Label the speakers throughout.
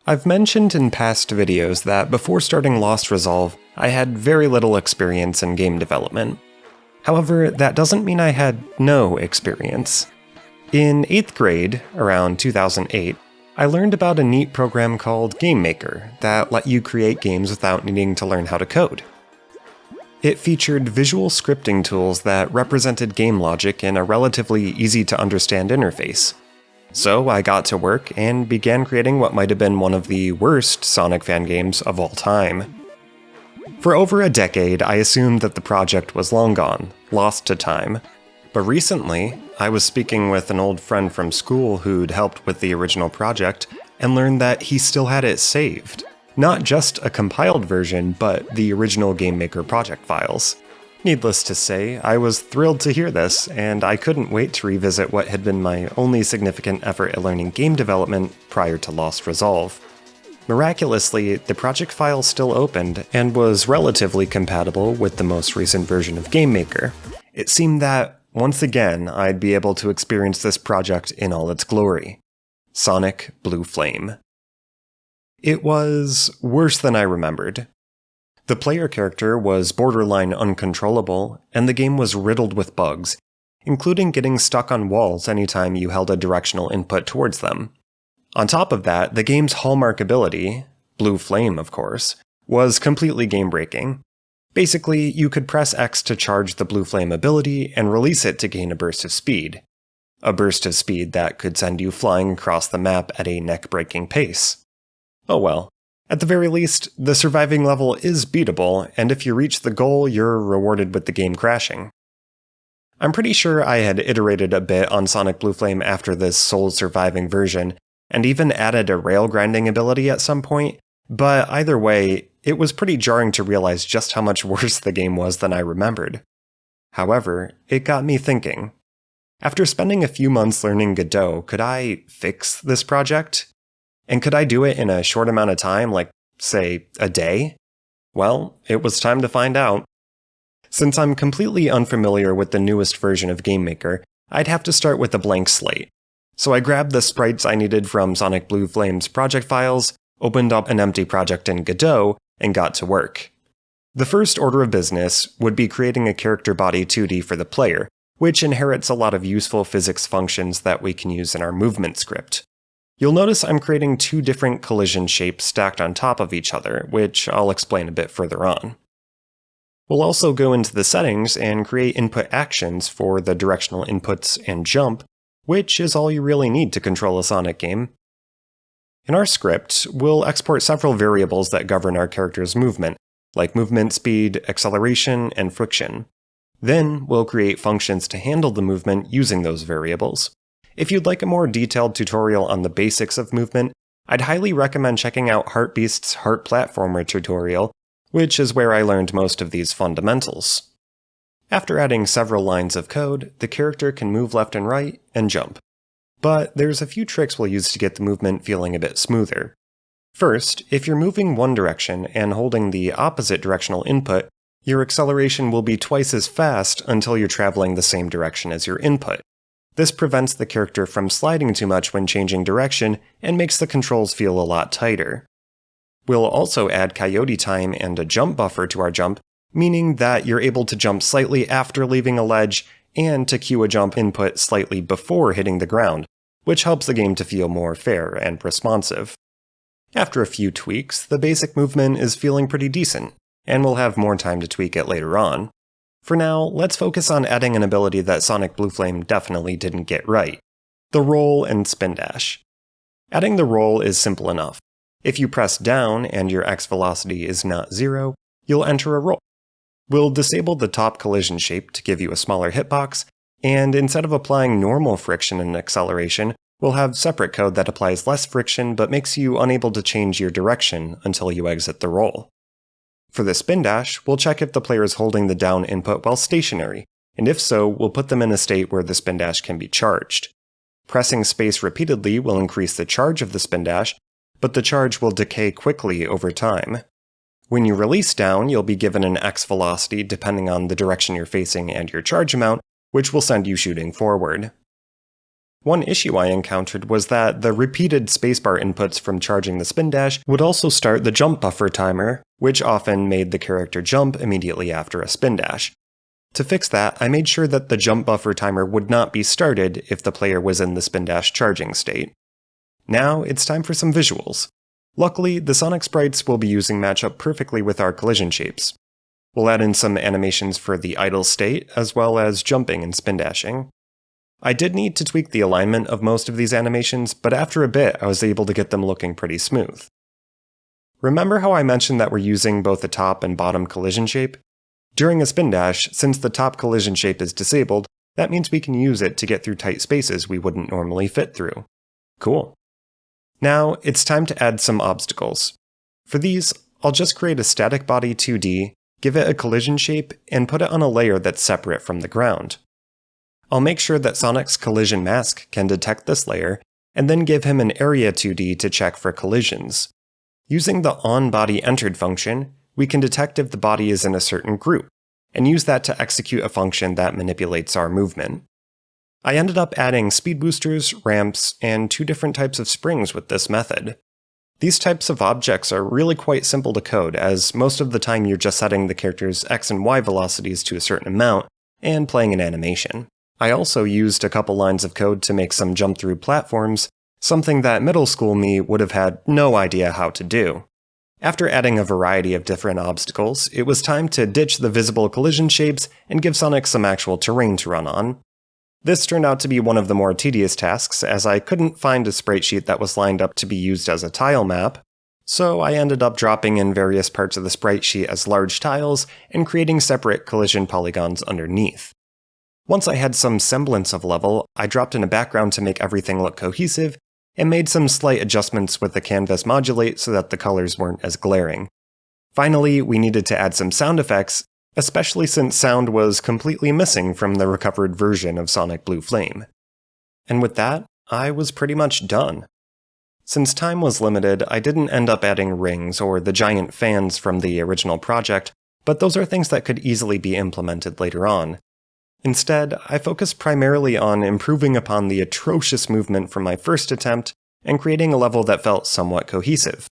Speaker 1: I've mentioned in past videos that before starting Lost Resolve, I had very little experience in game development. However, that doesn't mean I had no experience. In 8th grade, around 2008, I learned about a neat program called GameMaker that let you create games without needing to learn how to code. It featured visual scripting tools that represented game logic in a relatively easy-to-understand interface. So I got to work and began creating what might have been one of the worst Sonic fangames of all time. For over a decade, I assumed that the project was long gone, lost to time. But recently, I was speaking with an old friend from school who'd helped with the original project and learned that he still had it saved. Not just a compiled version, but the original GameMaker project files. Needless to say, I was thrilled to hear this, and I couldn't wait to revisit what had been my only significant effort at learning game development prior to Lost Resolve. Miraculously, the project file still opened and was relatively compatible with the most recent version of GameMaker. It seemed that, once again, I'd be able to experience this project in all its glory. Sonic Blue Flame. It was worse than I remembered. The player character was borderline uncontrollable, and the game was riddled with bugs, including getting stuck on walls anytime you held a directional input towards them. On top of that, the game's hallmark ability, Blue Flame of course, was completely game-breaking. Basically, you could press X to charge the Blue Flame ability and release it to gain a burst of speed. A burst of speed that could send you flying across the map at a neck-breaking pace. Oh well. At the very least, the surviving level is beatable, and if you reach the goal, you're rewarded with the game crashing. I'm pretty sure I had iterated a bit on Sonic Blue Flame after this sole surviving version, and even added a rail grinding ability at some point, but either way, it was pretty jarring to realize just how much worse the game was than I remembered. However, it got me thinking. After spending a few months learning Godot, could I fix this project? And could I do it in a short amount of time, like, say, a day? Well, it was time to find out. Since I'm completely unfamiliar with the newest version of GameMaker, I'd have to start with a blank slate. So I grabbed the sprites I needed from Sonic Blue Flame's project files, opened up an empty project in Godot, and got to work. The first order of business would be creating a character body 2D for the player, which inherits a lot of useful physics functions that we can use in our movement script. You'll notice I'm creating two different collision shapes stacked on top of each other, which I'll explain a bit further on. We'll also go into the settings and create input actions for the directional inputs and jump, which is all you really need to control a Sonic game. In our script, we'll export several variables that govern our character's movement, like movement speed, acceleration, and friction. Then, we'll create functions to handle the movement using those variables. If you'd like a more detailed tutorial on the basics of movement, I'd highly recommend checking out Heartbeast's Heart Platformer tutorial, which is where I learned most of these fundamentals. After adding several lines of code, the character can move left and right and jump. But there's a few tricks we'll use to get the movement feeling a bit smoother. First, if you're moving one direction and holding the opposite directional input, your acceleration will be twice as fast until you're traveling the same direction as your input. This prevents the character from sliding too much when changing direction and makes the controls feel a lot tighter. We'll also add coyote time and a jump buffer to our jump, meaning that you're able to jump slightly after leaving a ledge and to cue a jump input slightly before hitting the ground, which helps the game to feel more fair and responsive. After a few tweaks, the basic movement is feeling pretty decent, and we'll have more time to tweak it later on. For now, let's focus on adding an ability that Sonic Blue Flame definitely didn't get right: the roll and spin dash. Adding the roll is simple enough. If you press down and your X velocity is not 0, you'll enter a roll. We'll disable the top collision shape to give you a smaller hitbox, and instead of applying normal friction and acceleration, we'll have separate code that applies less friction but makes you unable to change your direction until you exit the roll. For the spin dash, we'll check if the player is holding the down input while stationary, and if so, we'll put them in a state where the spin dash can be charged. Pressing space repeatedly will increase the charge of the spin dash, but the charge will decay quickly over time. When you release down, you'll be given an X velocity depending on the direction you're facing and your charge amount, which will send you shooting forward. One issue I encountered was that the repeated spacebar inputs from charging the spin dash would also start the jump buffer timer, which often made the character jump immediately after a spin dash. To fix that, I made sure that the jump buffer timer would not be started if the player was in the spin dash charging state. Now it's time for some visuals. Luckily, the Sonic sprites we'll be using match up perfectly with our collision shapes. We'll add in some animations for the idle state, as well as jumping and spin dashing. I did need to tweak the alignment of most of these animations, but after a bit I was able to get them looking pretty smooth. Remember how I mentioned that we're using both the top and bottom collision shape? During a spin dash, since the top collision shape is disabled, that means we can use it to get through tight spaces we wouldn't normally fit through. Cool. Now, it's time to add some obstacles. For these, I'll just create a static body 2D, give it a collision shape, and put it on a layer that's separate from the ground. I'll make sure that Sonic's collision mask can detect this layer, and then give him an area 2D to check for collisions. Using the onBodyEntered function, we can detect if the body is in a certain group, and use that to execute a function that manipulates our movement. I ended up adding speed boosters, ramps, and 2 different types of springs with this method. These types of objects are really quite simple to code, as most of the time you're just setting the character's x and y velocities to a certain amount, and playing an animation. I also used a couple lines of code to make some jump-through platforms, something that middle school me would have had no idea how to do. After adding a variety of different obstacles, it was time to ditch the visible collision shapes and give Sonic some actual terrain to run on. This turned out to be one of the more tedious tasks, as I couldn't find a sprite sheet that was lined up to be used as a tile map, so I ended up dropping in various parts of the sprite sheet as large tiles and creating separate collision polygons underneath. Once I had some semblance of level, I dropped in a background to make everything look cohesive, and made some slight adjustments with the canvas modulate so that the colors weren't as glaring. Finally, we needed to add some sound effects, especially since sound was completely missing from the recovered version of Sonic Blue Flame. And with that, I was pretty much done. Since time was limited, I didn't end up adding rings or the giant fans from the original project, but those are things that could easily be implemented later on. Instead, I focused primarily on improving upon the atrocious movement from my first attempt and creating a level that felt somewhat cohesive.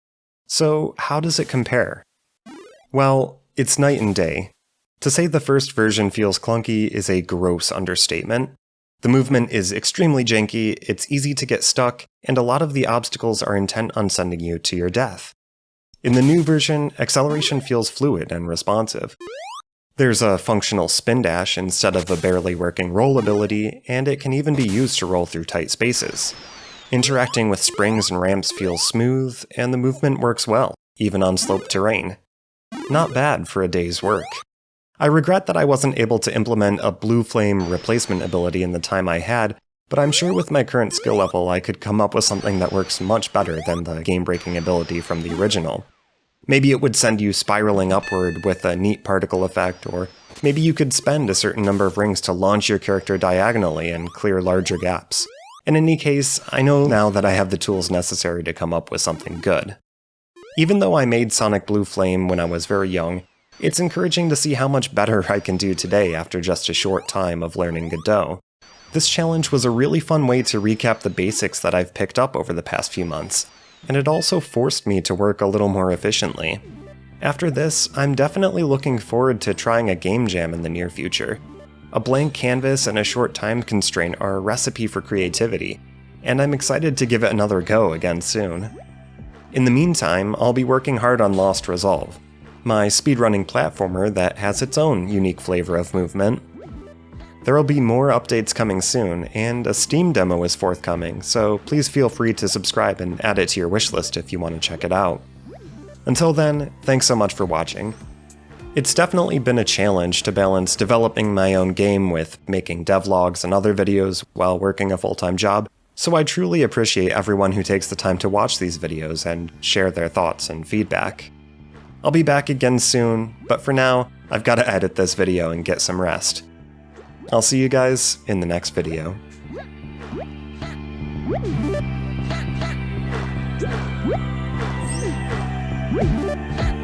Speaker 1: So, how does it compare? Well, it's night and day. To say the first version feels clunky is a gross understatement. The movement is extremely janky, it's easy to get stuck, and a lot of the obstacles are intent on sending you to your death. In the new version, acceleration feels fluid and responsive. There's a functional spin dash instead of a barely working roll ability, and it can even be used to roll through tight spaces. Interacting with springs and ramps feels smooth, and the movement works well, even on sloped terrain. Not bad for a day's work. I regret that I wasn't able to implement a blue flame replacement ability in the time I had, but I'm sure with my current skill level I could come up with something that works much better than the game-breaking ability from the original. Maybe it would send you spiraling upward with a neat particle effect, or maybe you could spend a certain number of rings to launch your character diagonally and clear larger gaps. In any case, I know now that I have the tools necessary to come up with something good. Even though I made Sonic Blue Flame when I was very young, it's encouraging to see how much better I can do today after just a short time of learning Godot. This challenge was a really fun way to recap the basics that I've picked up over the past few months, and it also forced me to work a little more efficiently. After this, I'm definitely looking forward to trying a game jam in the near future. A blank canvas and a short time constraint are a recipe for creativity, and I'm excited to give it another go again soon. In the meantime, I'll be working hard on Lost Resolve, my speedrunning platformer that has its own unique flavor of movement. There will be more updates coming soon, and a Steam demo is forthcoming, so please feel free to subscribe and add it to your wishlist if you want to check it out. Until then, thanks so much for watching. It's definitely been a challenge to balance developing my own game with making devlogs and other videos while working a full-time job, so I truly appreciate everyone who takes the time to watch these videos and share their thoughts and feedback. I'll be back again soon, but for now, I've got to edit this video and get some rest. I'll see you guys in the next video.
Speaker 2: Woo!